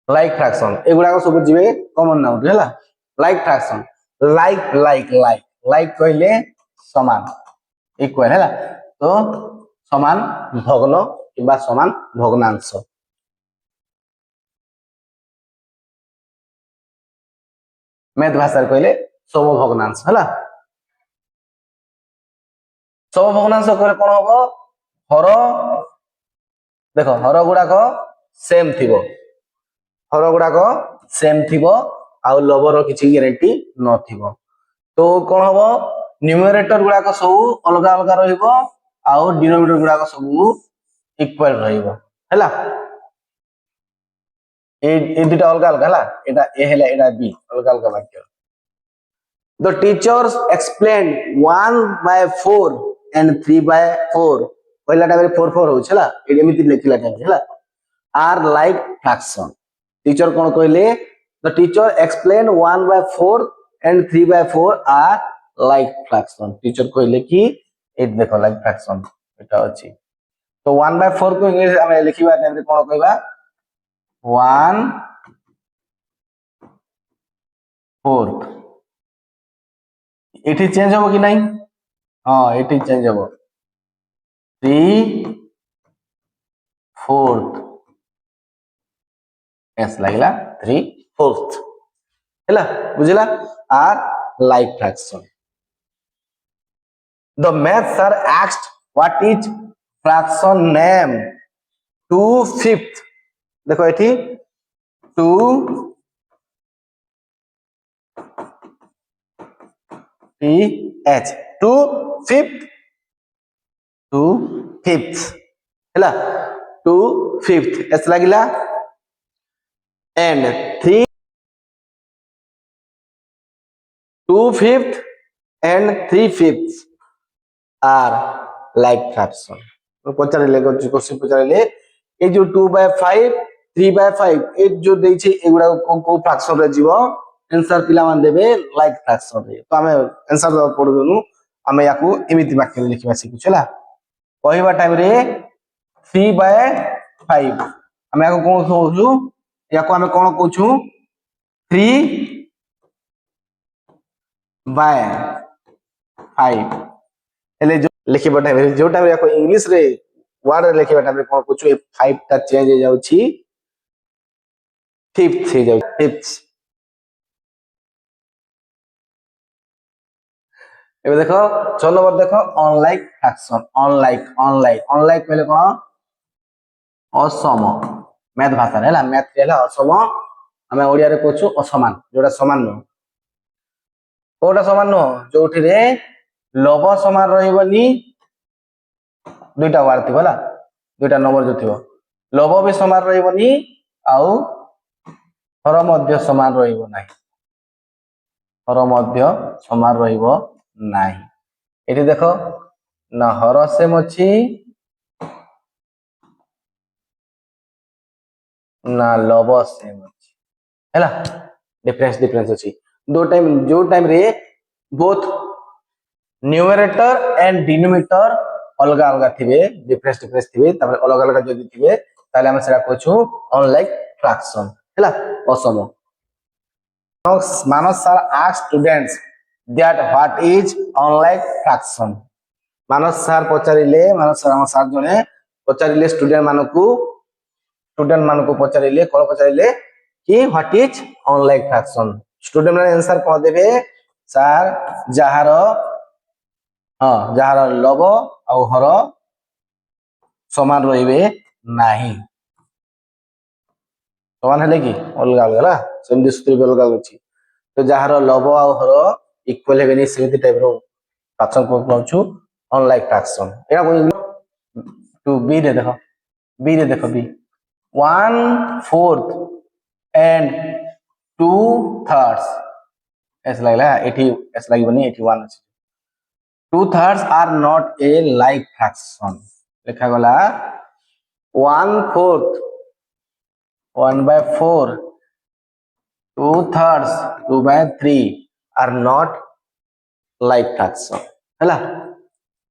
like fraction एगुड़ा सब जी कमन noun है like fraction like like like like कहले समान इक्वल है तो समान भग्न कि समान भग्नांश मैथ भाषा कहले सम भग्नांश है सम भग्नांश कहले कौन हम हर देख हर गुड़ाक सेम थी हर गुड़ाक सेम थी आउ लबर किसी ग्यारंटी न तो कौन हम न्यूमरेटर गुड़ाक सब अलग अलग रहिबो आउ डिनोमिनेटर गुड़ाक सब इक्वल रहिबो हैला ए दुटा अलग अलग हैला एटा ए हैला एटा बी अलग अलग वाक्य The teachers explained 1/4 and 3/4 पहिला टाइम 4/4 हो छला एमिति लिखिला टाइम हैला are like fraction टीचर कोन कहले the teacher explained 1/4 and 3/4 are like fraction teacher कहले कि ए देखो like fraction एटा अछि तो 1/4 को इंग्लिश हम लिखिबा टाइम रे कोन कहबा 1/4 एठी चेंज हो कि नहीं हाँ एठी चेंज हो 3/4 एस लागला 3/4 हैला बुझला आर like fraction the math sir asked what is fraction name 2/5 देखो एठी 2 H 2/5 2/5 हैला 2/5 एस लागिला and 2/5 and 3/5 are like fraction पचारे क्वेश्चन पचारे ए जो 2/5 3/5 ए जो देछि एगुडा को फ्रैक्शन रे जीवो आंसर पिला मान देबे लाइक फ्रैक्शन रे तो हमें आंसर पढनु हमें याकू एमिति वाक्य में लिखिबा सिखु छला कहबा टाइम रे 3/5 हमें याकू कोन कहू याकू हमें कोन कहू 3/5 एले जो लिखिबा टाइम रे जो टाइम याकू इंग्लिश रे वर्ड रे लिखिबा टाइम रे कोन कहू 5 ता चेंज हो जाउछि 5th हो जाउ 5th एबे देखो चलो नंबर देखो unlike fraction unlike unlike unlike पहले कोन असम मैथ भाषा रे मैथ रे असम हमें ओडिया रे कहछु असमान जोटा समान न कोटा समान न जोठी रे लव समान रहिबनी दुईटा वार्ड थिबला दुईटा नंबर जो थिबो लव भी समान रहिबनी आउ हर मध्य समान रहिबो नाही हर मध्य समान रहिबो नाही एठी देखो ना हर सेम अछि ना लव सेम अछि हैला डिफरेंस अछि दो टाइम जो टाइम रे बोथ न्यूमरेटर एंड डिनोमिनेटर अलग अलग थिबे डिफरेंस थिबे तबे अलग अलग जदि थिबे ताले हम सेरा कहछु अनलाइक फ्रैक्शन हैला असम Manas sir ask students that what is unlike fraction Manas sir पचारिले मानस सर हम सर जने पचारिले स्टूडेंट मानको पचारिले कोन पचारिले कि what is unlike fraction student माने आंसर कोन देबे सर जहार हां जहार लव आ हर समान रहिबे नाही समान हेले कि अलग अलग हला सेम सूत्र अलग अलग अछि तो जहार लव आ हर इक्वल हेबेनी सेमिति टाइप रो फ्रैक्शन को कहछु unlike fraction Etah to be रे देखो बी 1/4 and 2/3 ऐसा लागला एठी ऐसा लागिबनी 81 अछि 2/3 are not a like fraction लिखा गला 1/4 1/4 2/3 2/3 are not like fraction हैला